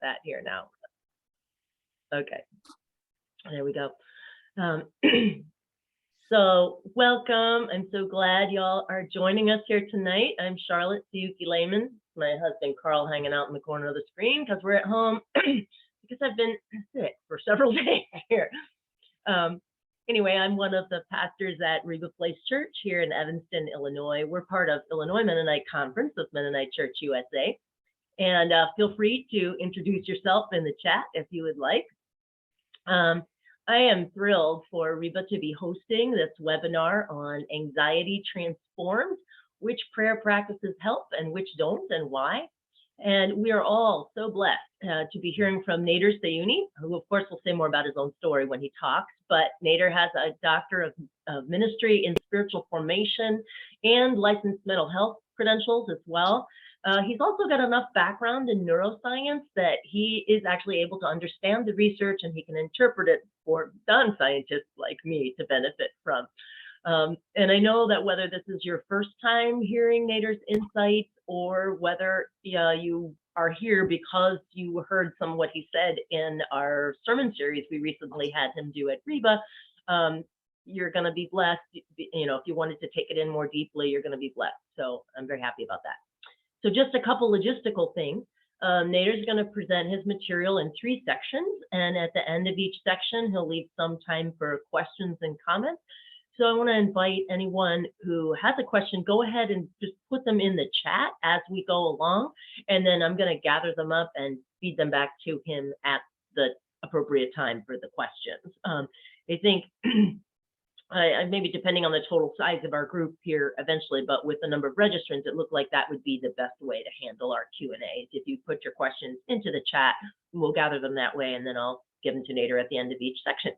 that here now. Okay, there we go. Um, so welcome. I'm so glad y'all are joining us here tonight. I'm Charlotte Sahyouni Lehman. My husband Carl hanging out in the corner of the screen because we're at home because I've been sick for several days here. Anyway, I'm one of the pastors at Reba Place Church here in Evanston, Illinois. We're part of Illinois Mennonite Conference of Mennonite Church USA. And feel free to introduce yourself in the chat if you would like. I am thrilled for Reba to be hosting this webinar on Anxiety Transformed, which prayer practices help and which don't and why. And we are all so blessed to be hearing from Nader Sahyouni, who of course will say more about his own story when he talks, but Nader has a doctor of ministry in spiritual formation and licensed mental health credentials as well. He's also got enough background in neuroscience that he is actually able to understand the research and he can interpret it for non-scientists like me to benefit from. And I know that whether this is your first time hearing Nader's insights or whether you are here because you heard some of what he said in our sermon series we recently had him do at Reba, you're going to be blessed. You know, if you wanted to take it in more deeply, you're going to be blessed. So I'm very happy about that. So just a couple logistical things. Nader's going to present his material in 3 sections, and at the end of each section, he'll leave some time for questions and comments. So I want to invite anyone who has a question, go ahead and just put them in the chat as we go along, and then I'm going to gather them up and feed them back to him at the appropriate time for the questions. I think maybe depending on the total size of our group here eventually, but with the number of registrants, it looked like that would be the best way to handle our Q&As. If you put your questions into the chat, we'll gather them that way, and then I'll give them to Nader at the end of each section.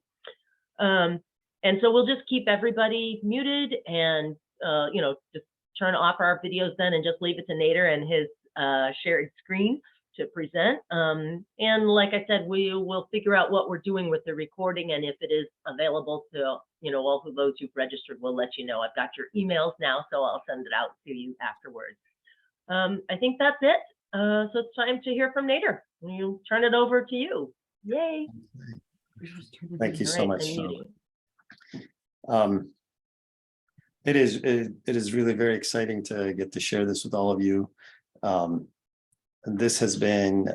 And so we'll just keep everybody muted and, you know, just turn off our videos then and just leave it to Nader and his shared screen to present. And like I said, we will figure out what we're doing with the recording, and if it is available to, you know, all of those who've registered, we'll let you know. I've got your emails now, so I'll send it out to you afterwards. I think that's it. So it's time to hear from Nader. We'll turn it over to you. Yay. Thank you so much. It is really very exciting to get to share this with all of you. This has been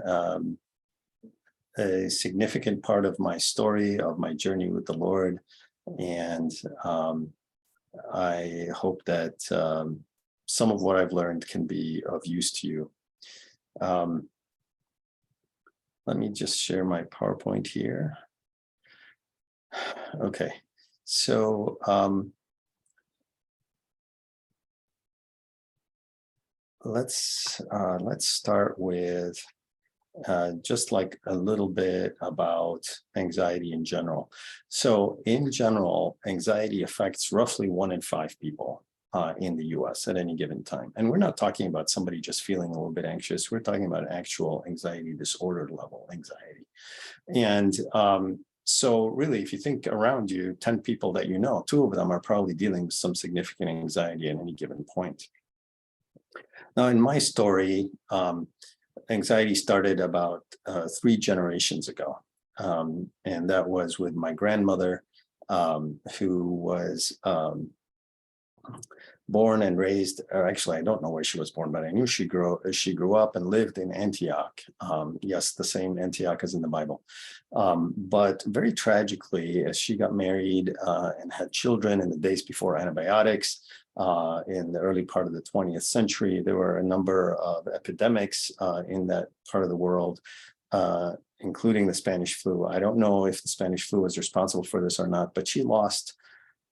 a significant part of my story, of my journey with the Lord, and I hope that some of what I've learned can be of use to you. Let me just share my PowerPoint here. Okay, so let's start with just like a little bit about anxiety in general. So in general, anxiety affects roughly 1 in 5 people in the US at any given time. And we're not talking about somebody just feeling a little bit anxious. We're talking about actual anxiety disorder level anxiety. And so really, if you think around you, 10 people that you know, 2 of them are probably dealing with some significant anxiety at any given point. Now, in my story, anxiety started about 3 generations ago. And that was with my grandmother, who was born and raised, or actually, I don't know where she was born, but I knew she grew up and lived in Antioch. Yes, the same Antioch as in the Bible. But very tragically, as she got married and had children in the days before antibiotics, in the early part of the 20th century, there were a number of epidemics in that part of the world, including the Spanish flu. I don't know if the Spanish flu was responsible for this or not, but she lost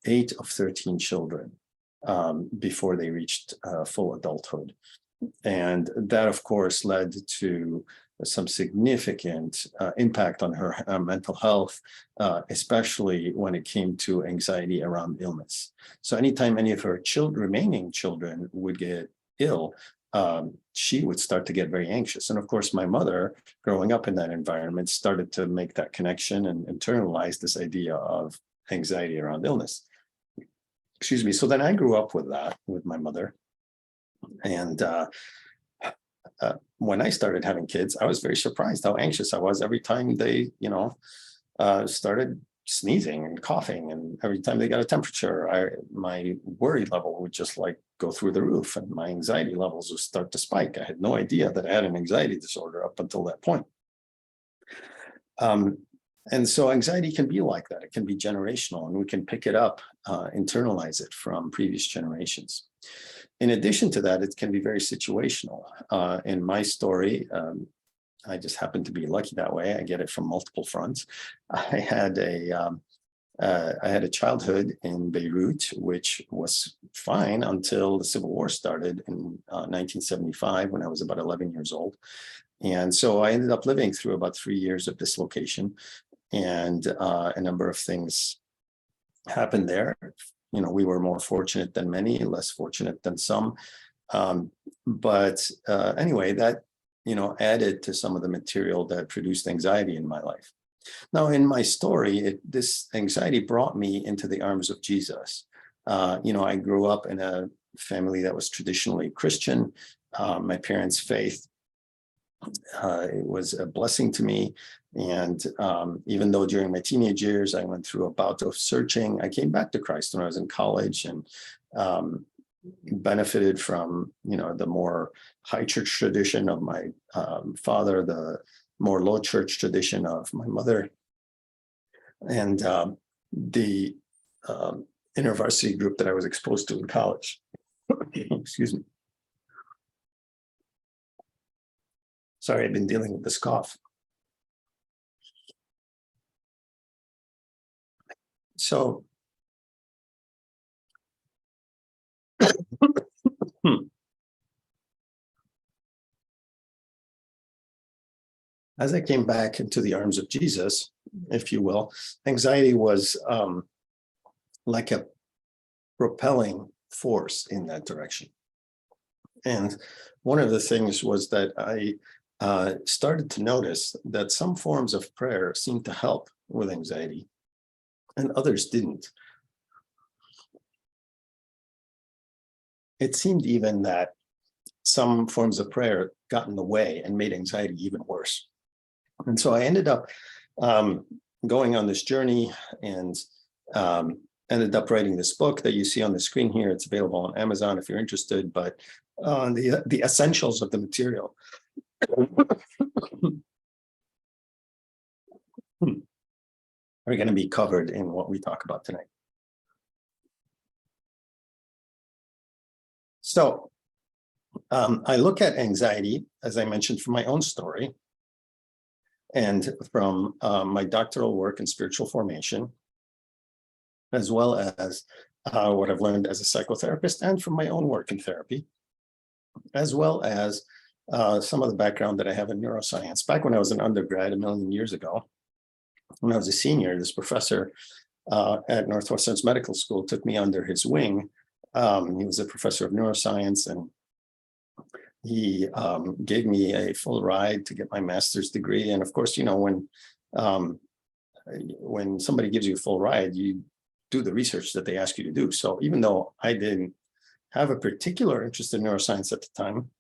8 of 13 children before they reached full adulthood. And that, of course, led to some significant impact on her mental health, especially when it came to anxiety around illness. So anytime any of her remaining children would get ill, she would start to get very anxious. And of course, my mother, growing up in that environment, started to make that connection and internalize this idea of anxiety around illness. Excuse me. So then I grew up with that, with my mother. And when I started having kids, I was very surprised how anxious I was every time they, started sneezing and coughing, and every time they got a temperature, my worry level would just like go through the roof, and my anxiety levels would start to spike. I had no idea that I had an anxiety disorder up until that point. And so anxiety can be like that. It can be generational, and we can pick it up, internalize it from previous generations. In addition to that, it can be very situational. In my story, I just happen to be lucky that way. I get it from multiple fronts. I had a childhood in Beirut, which was fine until the Civil War started in 1975, when I was about 11 years old. And so I ended up living through about 3 years of dislocation, and a number of things happened there. We were more fortunate than many, less fortunate than some. But anyway, that added to some of the material that produced anxiety in my life. Now, in my story, this anxiety brought me into the arms of Jesus. I grew up in a family that was traditionally Christian. My parents' faith, it was a blessing to me. And even though during my teenage years, I went through a bout of searching, I came back to Christ when I was in college, and benefited from, the more high church tradition of my father, the more low church tradition of my mother, and the intervarsity group that I was exposed to in college. Excuse me. Sorry, I've been dealing with this cough. So, as I came back into the arms of Jesus, if you will, anxiety was like a propelling force in that direction. And one of the things was that I started to notice that some forms of prayer seemed to help with anxiety, and others didn't. It seemed even that some forms of prayer got in the way and made anxiety even worse. And so I ended up going on this journey, and ended up writing this book that you see on the screen here. It's available on Amazon if you're interested, but the essentials of the material are going to be covered in what we talk about tonight. So I look at anxiety, as I mentioned, from my own story and from my doctoral work in spiritual formation, as well as what I've learned as a psychotherapist, and from my own work in therapy, as well as some of the background that I have in neuroscience. Back when I was an undergrad a million years ago, when I was a senior, this professor at Northwestern's medical school took me under his wing. He was a professor of neuroscience, and he gave me a full ride to get my master's degree. And of course, when somebody gives you a full ride, you do the research that they ask you to do. So even though I didn't have a particular interest in neuroscience at the time,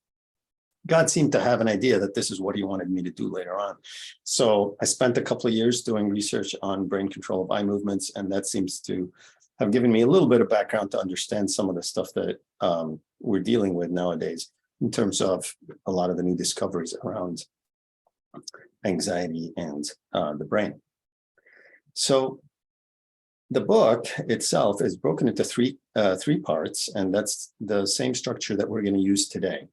God seemed to have an idea that this is what he wanted me to do later on. So I spent a couple of years doing research on brain control of eye movements, and that seems to have given me a little bit of background to understand some of the stuff that we're dealing with nowadays in terms of a lot of the new discoveries around anxiety and the brain. So the book itself is broken into three parts, and that's the same structure that we're going to use today.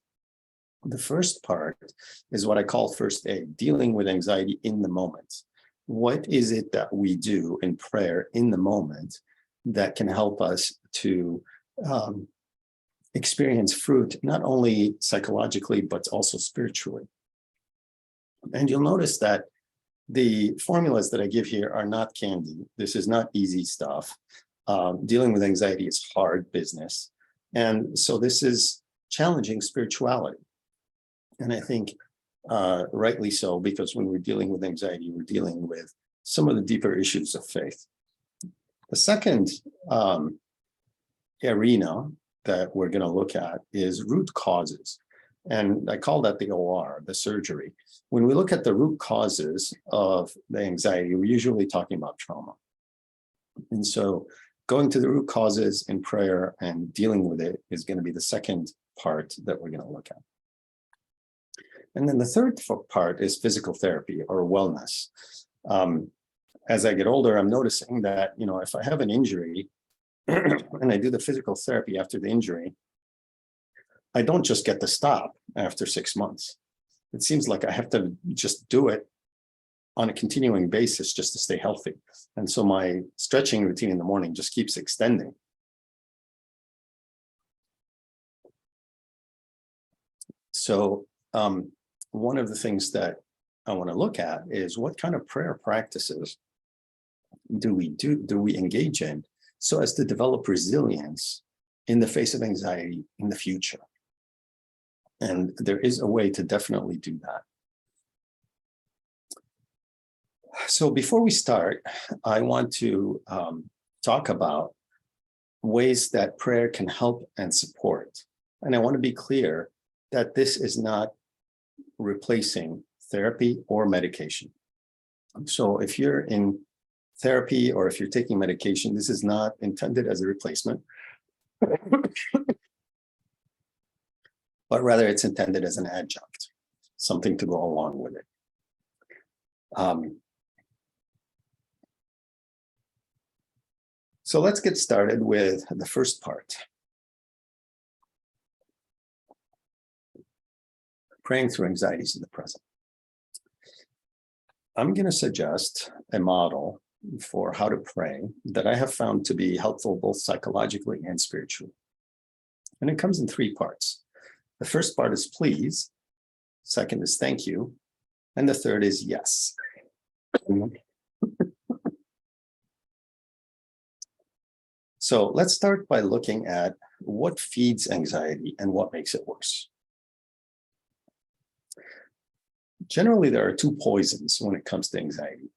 The first part is what I call first aid, dealing with anxiety in the moment. What is it that we do in prayer in the moment that can help us to experience fruit, not only psychologically, but also spiritually? And you'll notice that the formulas that I give here are not candy. This is not easy stuff. Dealing with anxiety is hard business. And so this is challenging spirituality. And I think rightly so, because when we're dealing with anxiety, we're dealing with some of the deeper issues of faith. The second arena that we're going to look at is root causes. And I call that the OR, the surgery. When we look at the root causes of the anxiety, we're usually talking about trauma. And so going to the root causes in prayer and dealing with it is going to be the second part that we're going to look at. And then the third part is physical therapy or wellness. As I get older, I'm noticing that, if I have an injury and I do the physical therapy after the injury, I don't just get to stop after 6 months. It seems like I have to just do it on a continuing basis just to stay healthy. And so my stretching routine in the morning just keeps extending. So one of the things that I want to look at is what kind of prayer practices do we engage in so as to develop resilience in the face of anxiety in the future. And there is a way to definitely do that. So before we start, I want to talk about ways that prayer can help and support. And I want to be clear that this is not replacing therapy or medication. So if you're in therapy or if you're taking medication, this is not intended as a replacement, but rather it's intended as an adjunct, something to go along with it. So let's get started with the first part. Praying through anxieties in the present. I'm going to suggest a model for how to pray that I have found to be helpful both psychologically and spiritually. And it comes in 3 parts. The first part is please, second is thank you, and the third is yes. So let's start by looking at what feeds anxiety and what makes it worse. Generally, there are 2 poisons when it comes to anxiety.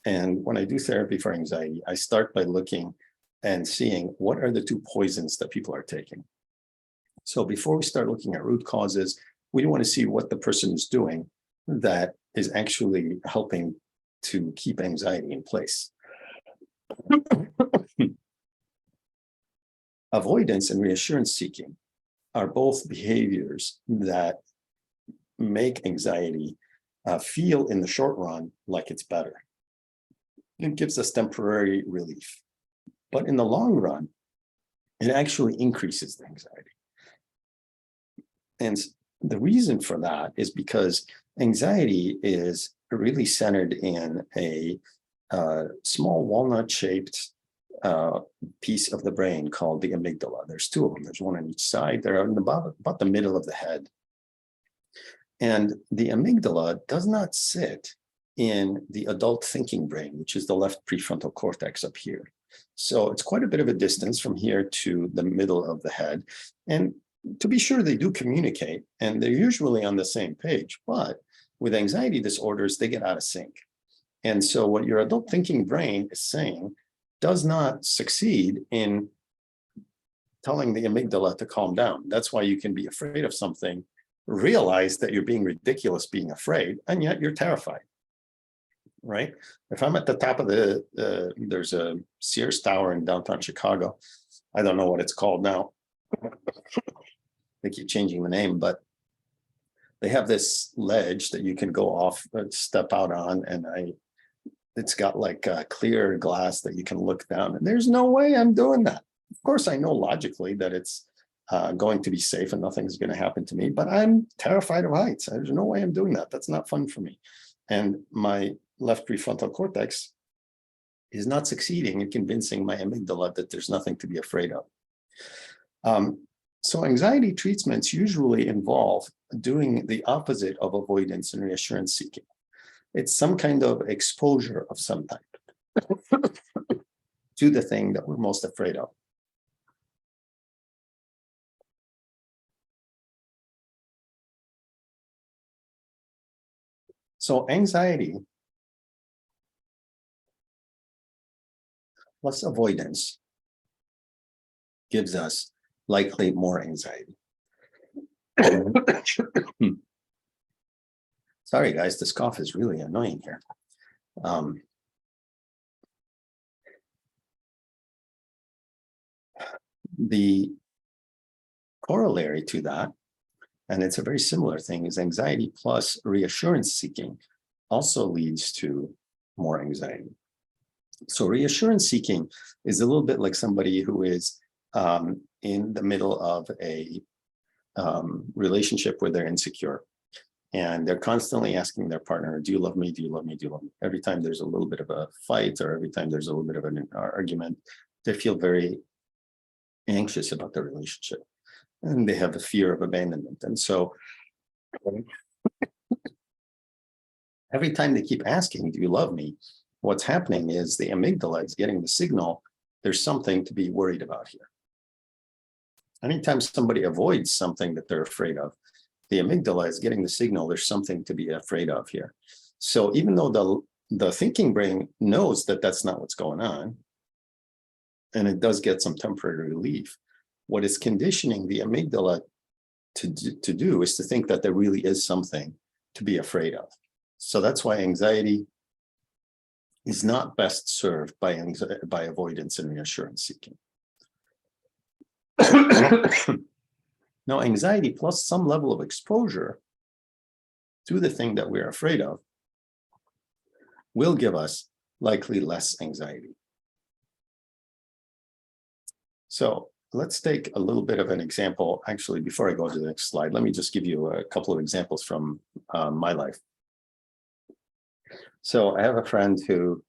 And when I do therapy for anxiety, I start by looking and seeing what are the 2 poisons that people are taking. So before we start looking at root causes, we want to see what the person is doing that is actually helping to keep anxiety in place. Avoidance and reassurance seeking are both behaviors that make anxiety feel in the short run like it's better. It gives us temporary relief. But in the long run, it actually increases the anxiety. And the reason for that is because anxiety is really centered in a small walnut-shaped piece of the brain called the amygdala. There's 2 of them. There's one on each side. They're in about the middle of the head. And the amygdala does not sit in the adult thinking brain, which is the left prefrontal cortex up here. So it's quite a bit of a distance from here to the middle of the head. And to be sure, they do communicate, and they're usually on the same page. But with anxiety disorders, they get out of sync. And so what your adult thinking brain is saying does not succeed in telling the amygdala to calm down. That's why you can be afraid of something, realize that you're being ridiculous being afraid, and yet you're terrified, right? If I'm at the top of there's a Sears Tower in downtown Chicago. I don't know what it's called now. They keep changing the name, but they have this ledge that you can go off, step out on, and it's got like a clear glass that you can look down, and there's no way I'm doing that. Of course, I know logically that it's going to be safe and nothing's going to happen to me, but I'm terrified of heights. There's no way I'm doing that. That's not fun for me. And my left prefrontal cortex is not succeeding in convincing my amygdala that there's nothing to be afraid of. So anxiety treatments usually involve doing the opposite of avoidance and reassurance seeking. It's some kind of exposure of some type to the thing that we're most afraid of. So anxiety plus avoidance gives us likely more anxiety. Sorry, guys, this cough is really annoying here. The corollary to that, and it's a very similar thing, is anxiety plus reassurance seeking also leads to more anxiety. So reassurance seeking is a little bit like somebody who is in the middle of a relationship where they're insecure. And they're constantly asking their partner, do you love me? Do you love me? Do you love me? Every time there's a little bit of a fight or every time there's a little bit of an argument, they feel very anxious about the relationship. And they have a fear of abandonment. And so every time they keep asking, do you love me? What's happening is the amygdala is getting the signal, there's something to be worried about here. Anytime somebody avoids something that they're afraid of, the amygdala is getting the signal, there's something to be afraid of here. So even though the thinking brain knows that that's not what's going on, and it does get some temporary relief, what is conditioning the amygdala to do is to think that there really is something to be afraid of. So that's why anxiety is not best served by avoidance and reassurance seeking. Now, anxiety plus some level of exposure to the thing that we're afraid of will give us likely less anxiety. So let's take a little bit of an example. Actually, before I go to the next slide, let me just give you a couple of examples from my life. So I have a friend who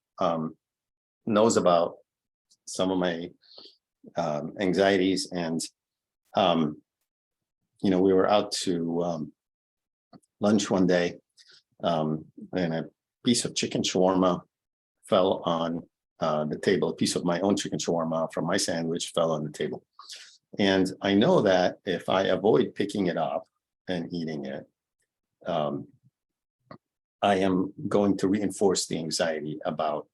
knows about some of my anxieties, and we were out to lunch one day, and a piece of chicken shawarma fell on the table. A piece of my own chicken shawarma from my sandwich fell on the table. And I know that if I avoid picking it up and eating it, I am going to reinforce the anxiety about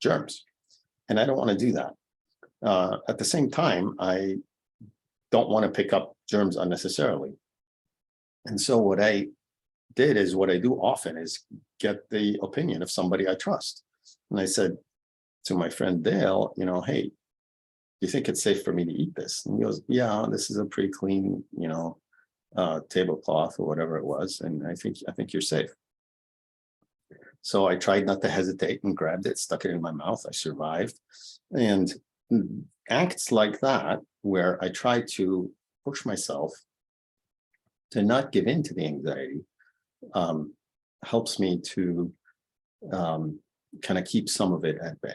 germs. And I don't want to do that. At the same time, I don't want to pick up germs unnecessarily. And so what I did is what I do often is get the opinion of somebody I trust. And I said to my friend Dale, hey, do you think it's safe for me to eat this? And he goes, yeah, this is a pretty clean, tablecloth or whatever it was. And I think you're safe. So I tried not to hesitate and grabbed it, stuck it in my mouth. I survived. And acts like that, where I try to push myself to not give in to the anxiety, helps me to kind of keep some of it at bay.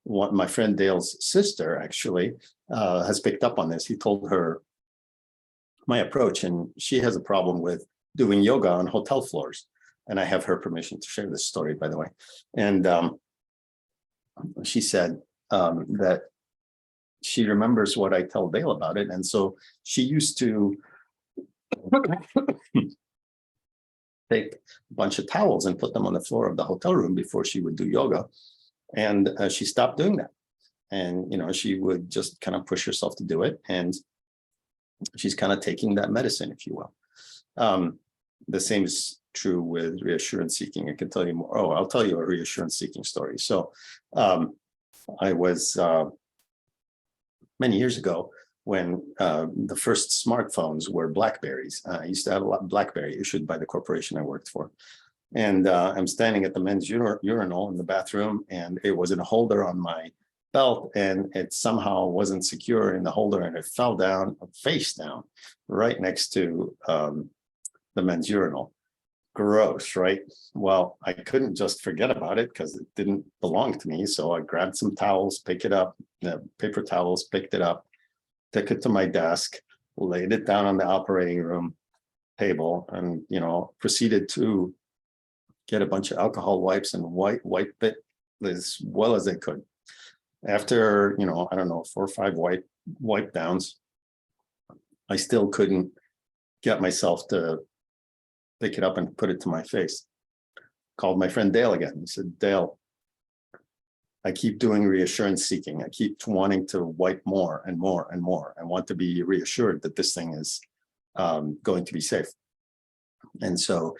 My friend Dale's sister actually has picked up on this. He told her my approach, and she has a problem with doing yoga on hotel floors. And I have her permission to share this story, by the way. And she said that she remembers what I tell Dale about it. And so she used to take a bunch of towels and put them on the floor of the hotel room before she would do yoga. And she stopped doing that. And, she would just kind of push herself to do it. And she's kind of taking that medicine, if you will. The same is true with reassurance seeking. I can tell you more. Oh, I'll tell you a reassurance seeking story. So I was many years ago when the first smartphones were Blackberries. I used to have a Blackberry issued by the corporation I worked for. And I'm standing at the men's urinal in the bathroom, and it was in a holder on my belt, and it somehow wasn't secure in the holder, and it fell down, face down, right next to the men's urinal. Gross, right? Well, I couldn't just forget about it because it didn't belong to me. So I grabbed some towels, picked it up, paper towels, picked it up, took it to my desk, laid it down on the operating room table, and proceeded to get a bunch of alcohol wipes and wipe it as well as I could. After, I don't know, 4 or 5 wipe downs, I still couldn't get myself to pick it up and put it to my face. Called my friend Dale again. He said, Dale, I keep doing reassurance seeking. I keep wanting to wipe more and more and more. I want to be reassured that this thing is going to be safe. And so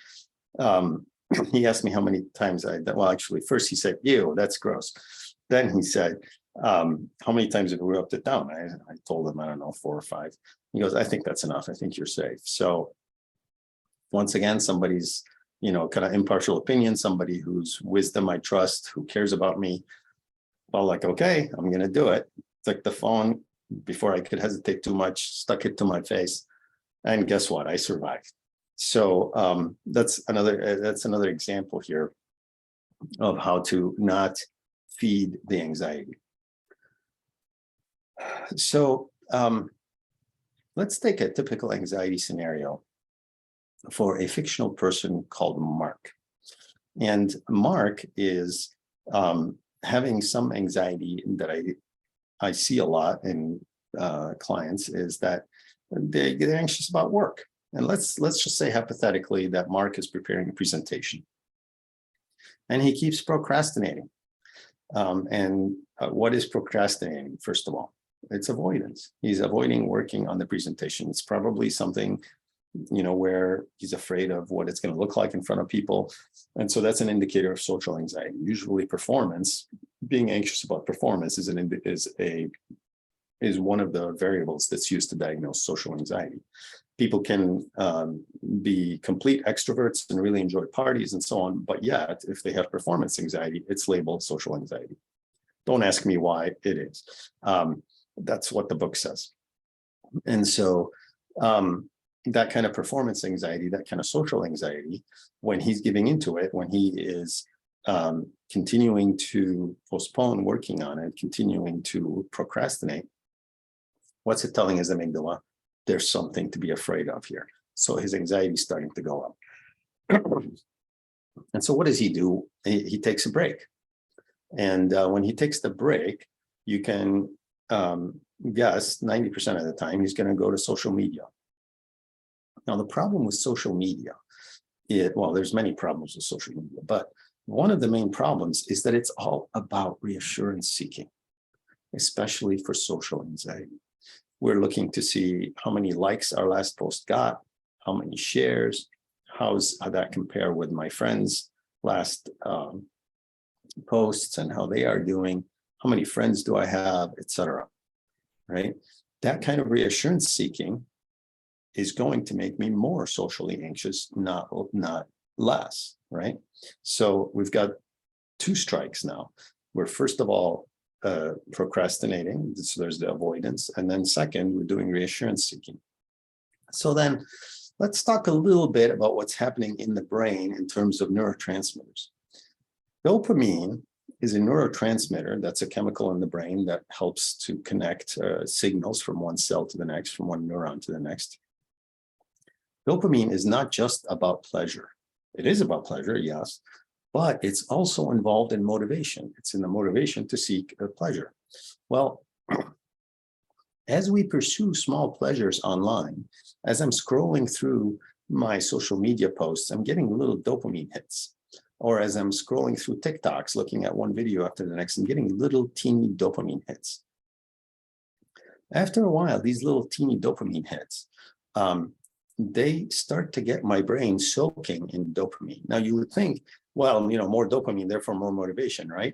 he asked me how many times well, actually, first he said, ew, that's gross. Then he said, how many times have we rubbed it down? I told him, I don't know, 4 or 5. He goes, I think that's enough. I think you're safe. So once again, somebody's, kind of impartial opinion, somebody whose wisdom I trust, who cares about me. Well, like, okay, I'm going to do it. Took the phone before I could hesitate too much, stuck it to my face. And guess what? I survived. So that's another example here of how to not feed the anxiety. So let's take a typical anxiety scenario for a fictional person called Mark. And Mark is having some anxiety that I see a lot in clients, is that they get anxious about work. And let's just say hypothetically that Mark is preparing a presentation and he keeps procrastinating. What is procrastinating? First of all, it's avoidance. He's avoiding working on the presentation. It's probably something, where he's afraid of what it's going to look like in front of people. And so that's an indicator of social anxiety. Usually performance, being anxious about performance is one of the variables that's used to diagnose social anxiety. People can be complete extroverts and really enjoy parties and so on, but yet if they have performance anxiety, it's labeled social anxiety. Don't ask me why, it is. That's what the book says. And so that kind of performance anxiety, that kind of social anxiety, when he's giving into it, when he is continuing to postpone working on it, continuing to procrastinate, what's it telling his amygdala? There's something to be afraid of here. So his anxiety is starting to go up. And so what does he do? He takes a break. And when he takes the break, you can guess 90% of the time he's going to go to social media. Now, the problem with social media, there's many problems with social media, but one of the main problems is that it's all about reassurance seeking, especially for social anxiety. We're looking to see how many likes our last post got, how many shares, how that compare with my friends' last posts and how they are doing, how many friends do I have, etc. Right? That kind of reassurance seeking is going to make me more socially anxious, not less, right? So we've got 2 strikes now. We're first of all procrastinating, so there's the avoidance, and then second, we're doing reassurance seeking. So then let's talk a little bit about what's happening in the brain in terms of neurotransmitters. Dopamine is a neurotransmitter. That's a chemical in the brain that helps to connect signals from one cell to the next, from one neuron to the next. Dopamine is not just about pleasure. It is about pleasure, yes, but it's also involved in motivation. It's in the motivation to seek pleasure. Well, as we pursue small pleasures online, as I'm scrolling through my social media posts, I'm getting little dopamine hits. Or as I'm scrolling through TikToks, looking at one video after the next, I'm getting little teeny dopamine hits. After a while, these little teeny dopamine hits, they start to get my brain soaking in dopamine. Now you would think, well, more dopamine, therefore more motivation, right?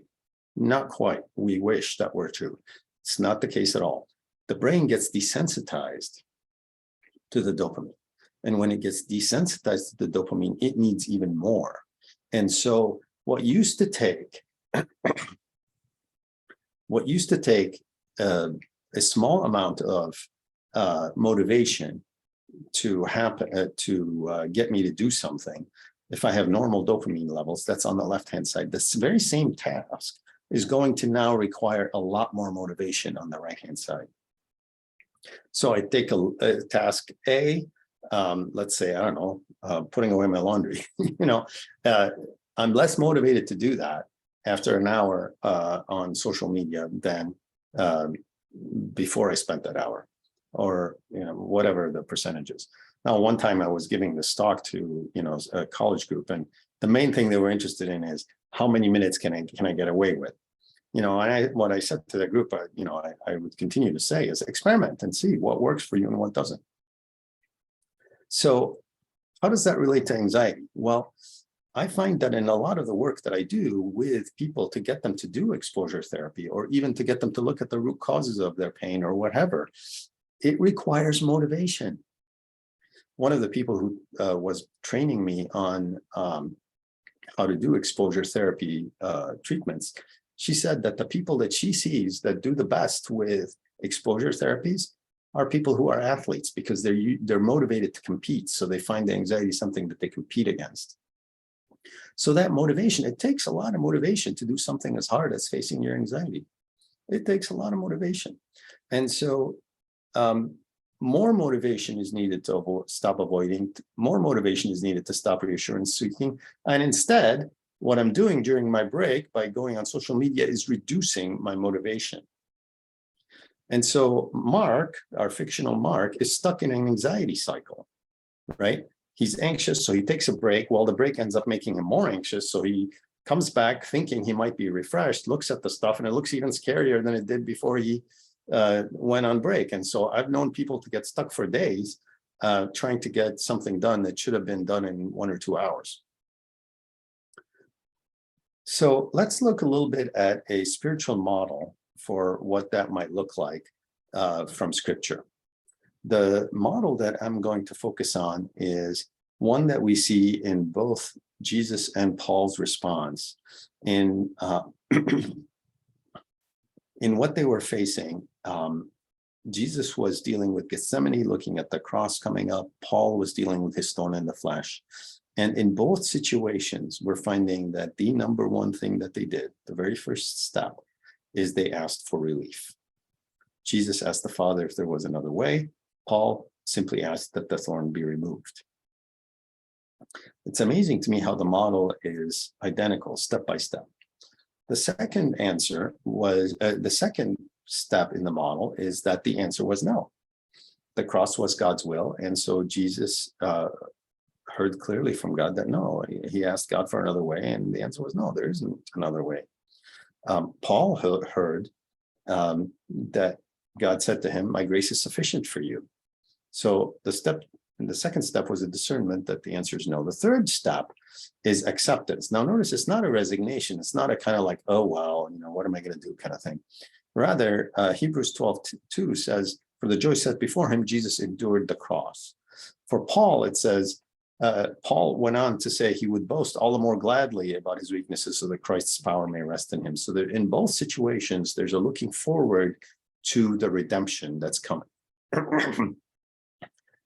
Not quite. We wish that were true. It's not the case at all. The brain gets desensitized to the dopamine. And when it gets desensitized to the dopamine, it needs even more. And so what used to take a small amount of motivation to happen to get me to do something, if I have normal dopamine levels, that's on the left-hand side. This very same task is going to now require a lot more motivation on the right-hand side. So I take a task A, let's say, I don't know, putting away my laundry. I'm less motivated to do that after an hour on social media than before I spent that hour, or whatever the percentage is. Now, one time I was giving this talk to a college group, and the main thing they were interested in is how many minutes can I get away with. And what I said to the group, I would continue to say is experiment and see what works for you and what doesn't. So how does that relate to anxiety? Well, I find that in a lot of the work that I do with people to get them to do exposure therapy, or even to get them to look at the root causes of their pain or whatever, it requires motivation. One of the people who was training me on how to do exposure therapy treatments, she said that the people that she sees that do the best with exposure therapies are people who are athletes, because they're motivated to compete. So they find the anxiety something that they compete against. So that motivation, it takes a lot of motivation to do something as hard as facing your anxiety. It takes a lot of motivation. And so more motivation is needed to stop avoiding. More motivation is needed to stop reassurance seeking. And instead, what I'm doing during my break by going on social media is reducing my motivation. And so Mark, our fictional Mark, is stuck in an anxiety cycle, right? He's anxious, so he takes a break. Well, the break ends up making him more anxious. So he comes back thinking he might be refreshed, looks at the stuff, and it looks even scarier than it did before he went on break. And so I've known people to get stuck for days trying to get something done that should have been done in 1 or 2 hours. So let's look a little bit at a spiritual model for what that might look like from Scripture. The model that I'm going to focus on is one that we see in both Jesus and Paul's response in in what they were facing. Jesus was dealing with Gethsemane, looking at the cross coming up. Paul was dealing with his thorn in the flesh. And in both situations, we're finding that the number one thing that they did, the very first step, is they asked for relief. Jesus asked the Father if there was another way. Paul simply asked that the thorn be removed. It's amazing to me how the model is identical, step by step. The second answer was, the second step in the model is that the answer was no. The cross was God's will. And so Jesus heard clearly from God that no, he asked God for another way. And the answer was no, there isn't another way. Paul heard that God said to him, my grace is sufficient for you. So the second step was a discernment that the answer is no. The third step is acceptance. Now notice it's not a resignation. It's not a kind of like, oh, well, what am I going to do kind of thing. Rather, Hebrews 12:2 says, for the joy set before him, Jesus endured the cross. For Paul, it says, Paul went on to say he would boast all the more gladly about his weaknesses so that Christ's power may rest in him. So that in both situations, there's a looking forward to the redemption that's coming.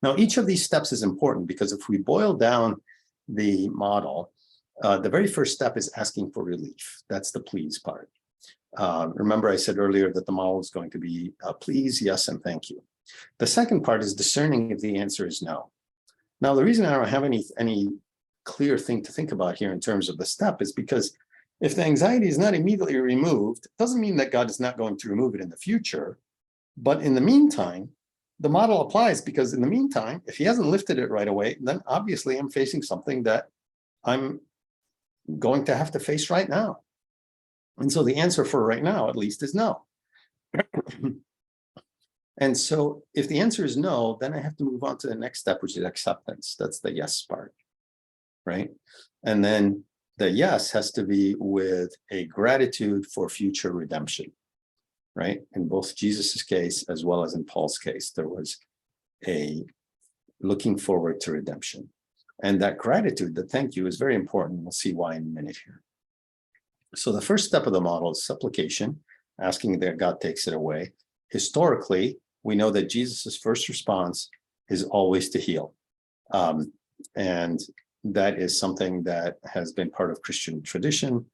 Now, each of these steps is important because if we boil down the model, the very first step is asking for relief. That's the please part. Remember, I said earlier that the model is going to be please, yes, and thank you. The second part is discerning if the answer is no. Now, the reason I don't have any clear thing to think about here in terms of the step is because if the anxiety is not immediately removed, it doesn't mean that God is not going to remove it in the future. But in the meantime, the model applies because in the meantime, if he hasn't lifted it right away, then obviously I'm facing something that I'm going to have to face right now. And so the answer for right now, at least, is no. And so if the answer is no, then I have to move on to the next step, which is acceptance. That's the yes part, right? And then the yes has to be with a gratitude for future redemption, right? In both Jesus's case, as well as in Paul's case, there was a looking forward to redemption. And that gratitude, the thank you, is very important. We'll see why in a minute here. So the first step of the model is supplication, asking that God takes it away. Historically, we know that Jesus's first response is always to heal. And that is something that has been part of Christian tradition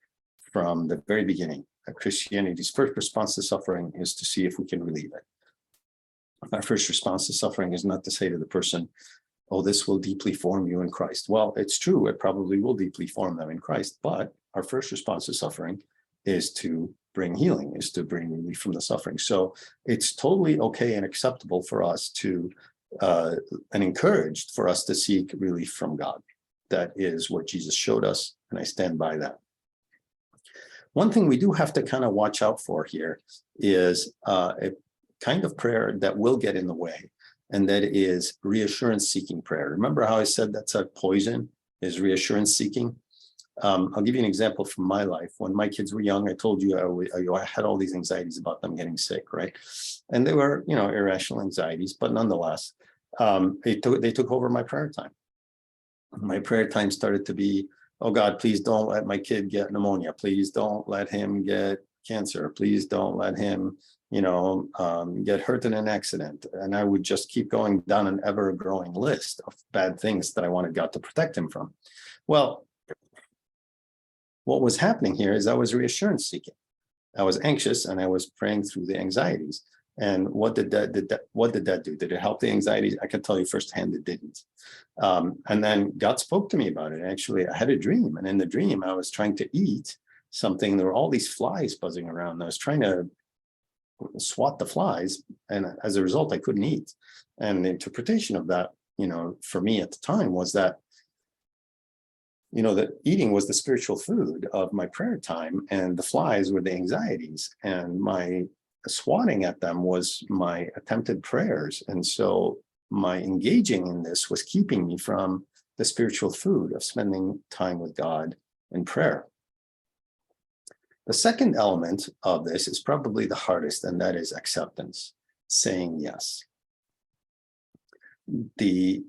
from the very beginning. Christianity's first response to suffering is to see if we can relieve it. Our first response to suffering is not to say to the person, oh, this will deeply form you in Christ. Well, it's true, it probably will deeply form them in Christ, but our first response to suffering is to bring healing, is to bring relief from the suffering. So it's totally okay and acceptable for us to, and encouraged for us to seek relief from God. That is what Jesus showed us, and I stand by that. One thing we do have to kind of watch out for here is a kind of prayer that will get in the way. and that is reassurance seeking prayer. Remember how I said that's a poison, is reassurance seeking? I'll give you an example from my life. When my kids were young, I told you I had all these anxieties about them getting sick, right? And they were, irrational anxieties, but nonetheless, they took over my prayer time. My prayer time started to be, oh God, please don't let my kid get pneumonia. Please don't let him get cancer. Please don't let him, get hurt in an accident. And I would just keep going down an ever growing list of bad things that I wanted God to protect him from. Well, what was happening here is I was reassurance seeking. I was anxious and I was praying through the anxieties. And what did that do? Did it help the anxieties? I can tell you firsthand it didn't. And then God spoke to me about it. Actually, I had a dream, and in the dream, I was trying to eat something. There were all these flies buzzing around. I was trying to swat the flies, and as a result, I couldn't eat. And the interpretation of that, for me at the time was that that eating was the spiritual food of my prayer time, and the flies were the anxieties, and my swatting at them was my attempted prayers. And so my engaging in this was keeping me from the spiritual food of spending time with God in prayer. The second element of this is probably the hardest, and that is acceptance, saying yes. The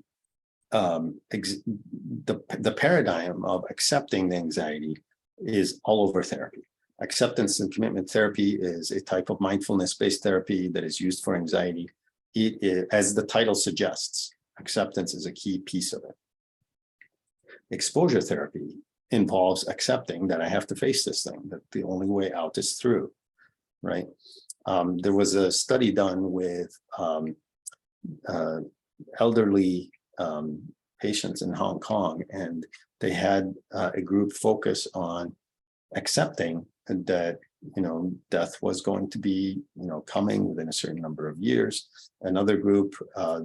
paradigm of accepting the anxiety is all over therapy. Acceptance and commitment therapy is a type of mindfulness-based therapy that is used for anxiety. It is, as the title suggests, acceptance is a key piece of it. Exposure therapy involves accepting that I have to face this thing, that the only way out is through, right? There was a study done with elderly patients in Hong Kong, and they had a group focus on accepting that death was going to be coming within a certain number of years. Another group,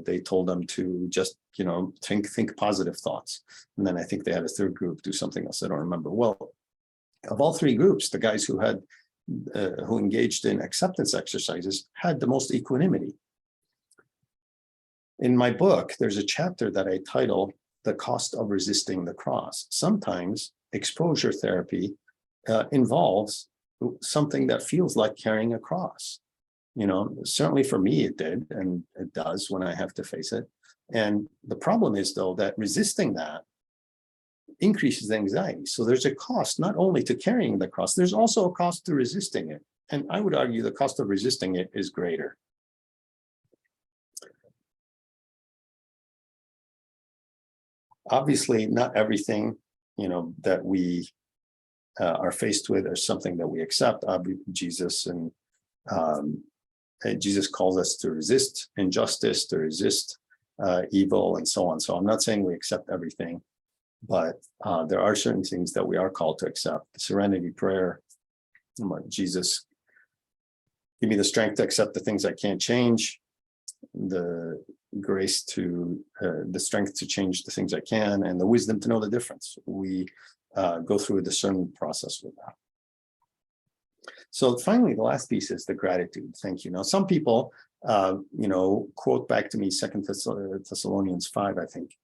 they told them to just think positive thoughts, and then I think they had a third group do something else. I don't remember. Well, of all three groups, the guys who engaged in acceptance exercises had the most equanimity. In my book, there's a chapter that I title "The Cost of Resisting the Cross." Sometimes exposure therapy involves something that feels like carrying a cross. Certainly for me it did, and it does when I have to face it. And the problem is, though, that resisting that increases anxiety. So there's a cost not only to carrying the cross, there's also a cost to resisting it. And I would argue the cost of resisting it is greater. Obviously, not everything, that we are faced with or something that we accept. Jesus calls us to resist injustice, to resist evil, and so on. So I'm not saying we accept everything, but there are certain things that we are called to accept. The serenity prayer, Jesus, give me the strength to accept the things I can't change, the grace to the strength to change the things I can, and the wisdom to know the difference. We go through a discernment process with that. So finally, the last piece is the gratitude. Thank you. Now, some people, quote back to me 2 Thessalonians 5, I think,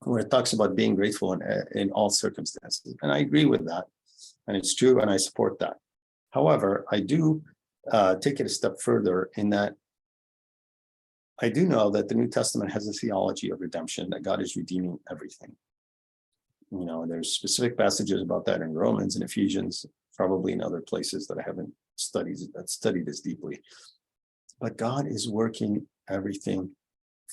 where it talks about being grateful in all circumstances. And I agree with that. And it's true, and I support that. However, I do take it a step further in that I do know that the New Testament has a theology of redemption, that God is redeeming everything. There's specific passages about that in Romans and Ephesians, probably in other places that I haven't studied as deeply. But God is working everything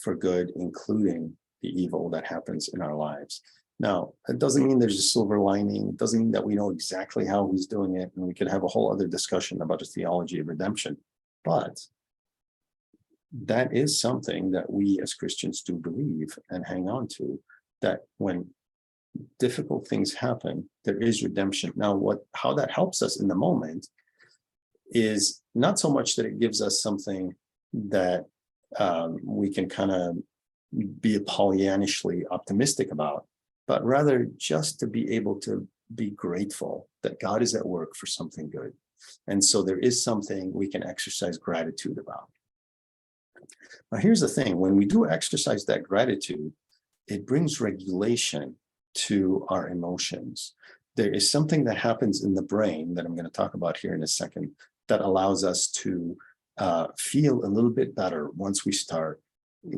for good, including the evil that happens in our lives. Now, it doesn't mean there's a silver lining. It doesn't mean that we know exactly how he's doing it, and we could have a whole other discussion about the theology of redemption. But that is something that we as Christians do believe and hang on to, that when difficult things happen, there is redemption. Now, how that helps us in the moment is not so much that it gives us something that we can kind of be Pollyanishly optimistic about, but rather just to be able to be grateful that God is at work for something good. And so there is something we can exercise gratitude about. Now, here's the thing. When we do exercise that gratitude, it brings regulation to our emotions. There is something that happens in the brain that I'm going to talk about here in a second that allows us to feel a little bit better once we start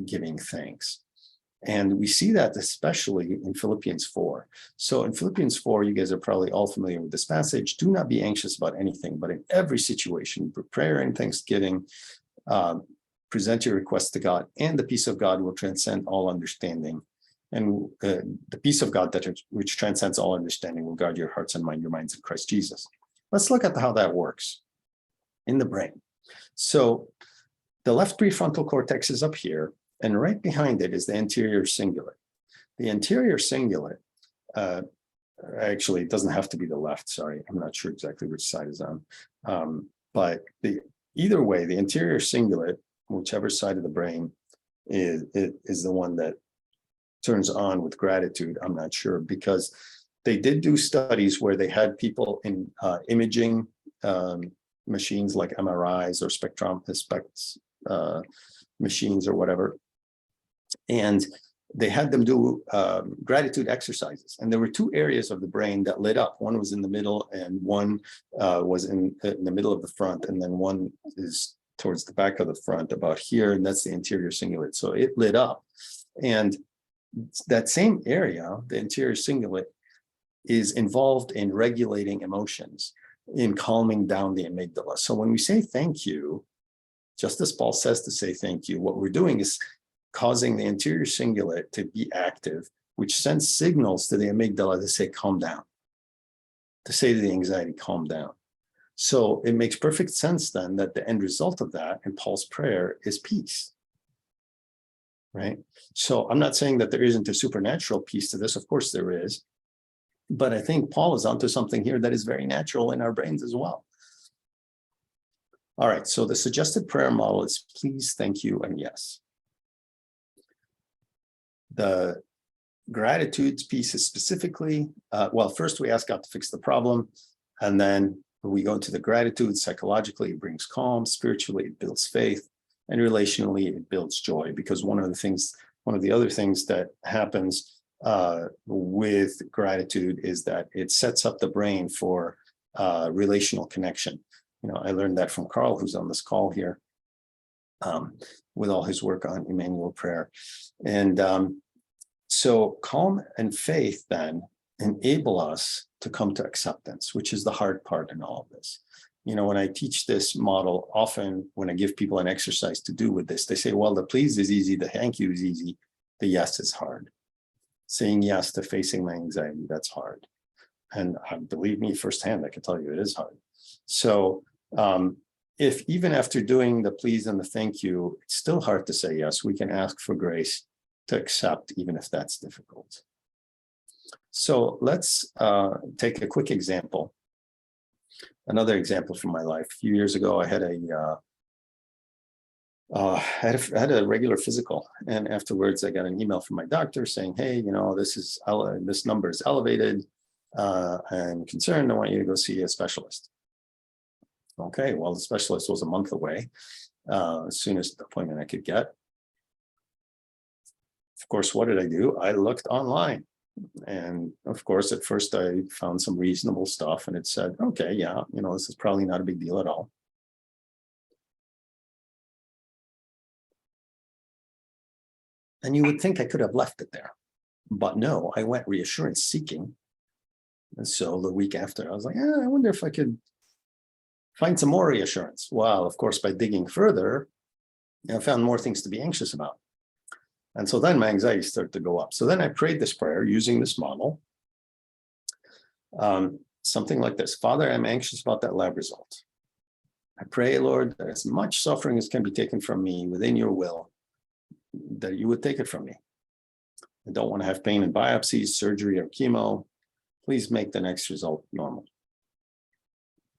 giving thanks. And we see that especially in Philippians 4. So in Philippians 4, you guys are probably all familiar with this passage. Do not be anxious about anything, but in every situation, prayer and thanksgiving, present your requests to God, and the peace of God will transcend all understanding. And the peace of God which transcends all understanding will guard your hearts and your minds in Christ Jesus. Let's look at how that works in the brain. So the left prefrontal cortex is up here, and right behind it is the anterior cingulate. The anterior cingulate, actually, it doesn't have to be the left. Sorry, I'm not sure exactly which side is on. But either way, the anterior cingulate, whichever side of the brain is the one that turns on with gratitude. I'm not sure, because they did do studies where they had people in imaging machines like MRIs or specs machines or whatever. And they had them do gratitude exercises. And there were two areas of the brain that lit up. One was in the middle and one was in the middle of the front. And then one is towards the back of the front about here. And that's the anterior cingulate. So it lit up. And that same area, the anterior cingulate, is involved in regulating emotions, in calming down the amygdala. So when we say thank you, just as Paul says to say thank you, what we're doing is causing the anterior cingulate to be active, which sends signals to the amygdala to say, calm down, to say to the anxiety, calm down. So it makes perfect sense then that the end result of that in Paul's prayer is peace. Right? So I'm not saying that there isn't a supernatural piece to this. Of course there is. But I think Paul is onto something here that is very natural in our brains as well. All right, so the suggested prayer model is please, thank you, and yes. The gratitude piece is specifically, well, first we ask God to fix the problem, and then we go into the gratitude. Psychologically, it brings calm. Spiritually, it builds faith. And relationally, it builds joy, because one of the other things that happens with gratitude is that it sets up the brain for relational connection. You know, I learned that from Carl, who's on this call here, with all his work on Emmanuel prayer. And so calm and faith then enable us to come to acceptance, which is the hard part in all of this. You know, when I teach this model, often when I give people an exercise to do with this, they say, well, the please is easy, the thank you is easy, the yes is hard. Saying yes to facing my anxiety, that's hard. And believe me, firsthand, I can tell you it is hard. So if even after doing the please and the thank you, it's still hard to say yes, we can ask for grace to accept, even if that's difficult. So let's take a quick example. Another example from my life. A few years ago, I had a regular physical, and afterwards I got an email from my doctor saying, hey, you know, this number is elevated. I'm concerned. I want you to go see a specialist. Okay, well, the specialist was a month away, as soon as the appointment I could get. Of course, what did I do? I looked online. And of course, at first I found some reasonable stuff, and it said, okay, yeah, you know, this is probably not a big deal at all. And you would think I could have left it there, but no, I went reassurance seeking. And so the week after, I was like, I wonder if I could find some more reassurance. Well, of course, by digging further, I found more things to be anxious about. And so then my anxiety started to go up. So then I prayed this prayer using this model. Something like this: Father, I'm anxious about that lab result. I pray, Lord, that as much suffering as can be taken from me within your will, that you would take it from me. I don't want to have pain in biopsies, surgery, or chemo. Please make the next result normal.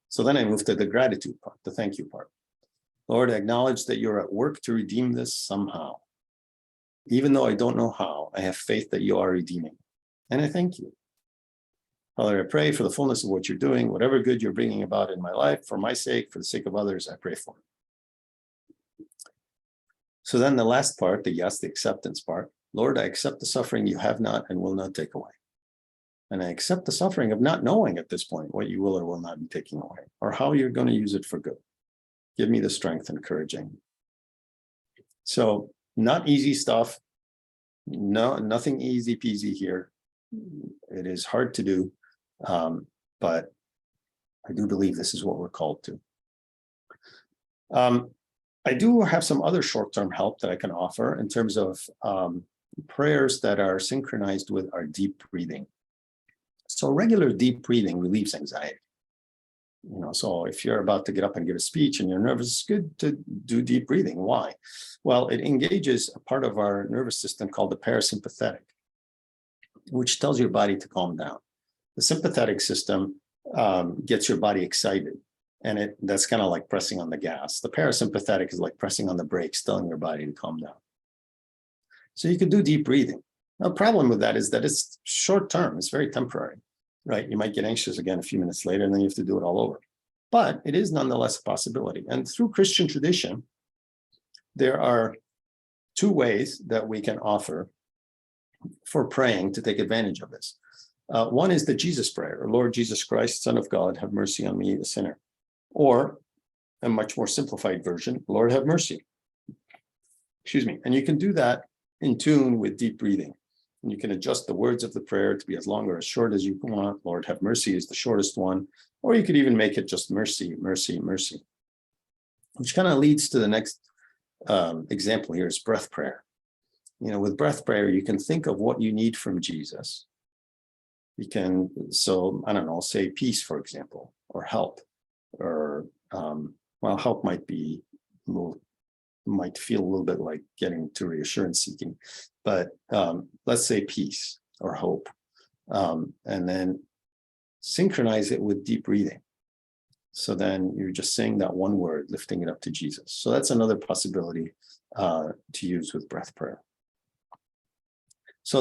So then I moved to the gratitude part, the thank you part. Lord, I acknowledge that you're at work to redeem this somehow. Even though I don't know how, I have faith that you are redeeming, and I thank you. Father, I pray for the fullness of what you're doing, whatever good you're bringing about in my life, for my sake, for the sake of others, I pray for it. So then the last part, the yes, the acceptance part, Lord, I accept the suffering you have not and will not take away. And I accept the suffering of not knowing at this point what you will or will not be taking away, or how you're going to use it for good. Give me the strength and courage. So not easy stuff. No, nothing easy peasy here. It is hard to do, but I do believe this is what we're called to. I do have some other short-term help that I can offer in terms of prayers that are synchronized with our deep breathing. So regular deep breathing relieves anxiety. So if you're about to get up and give a speech and you're nervous, it's good to do deep breathing. Why? Well, it engages a part of our nervous system called the parasympathetic, which tells your body to calm down. The sympathetic system gets your body excited, and that's kind of like pressing on the gas. The parasympathetic is like pressing on the brakes, telling your body to calm down. So you can do deep breathing. Now, the problem with that is that it's short term, it's very temporary, right? You might get anxious again a few minutes later, and then you have to do it all over. But it is nonetheless a possibility. And through Christian tradition, there are two ways that we can offer for praying to take advantage of this. One is the Jesus prayer, Lord Jesus Christ, Son of God, have mercy on me, the sinner. Or a much more simplified version, Lord, have mercy. Excuse me. And you can do that in tune with deep breathing. And you can adjust the words of the prayer to be as long or as short as you want. Lord, have mercy is the shortest one. Or you could even make it just mercy, mercy, mercy. Which kind of leads to the next example here is breath prayer. With breath prayer, you can think of what you need from Jesus. You can, I don't know, say peace, for example, or help, or, help might feel a little bit like getting to reassurance seeking, but let's say peace or hope, and then synchronize it with deep breathing. So then you're just saying that one word, lifting it up to Jesus. So that's another possibility to use with breath prayer.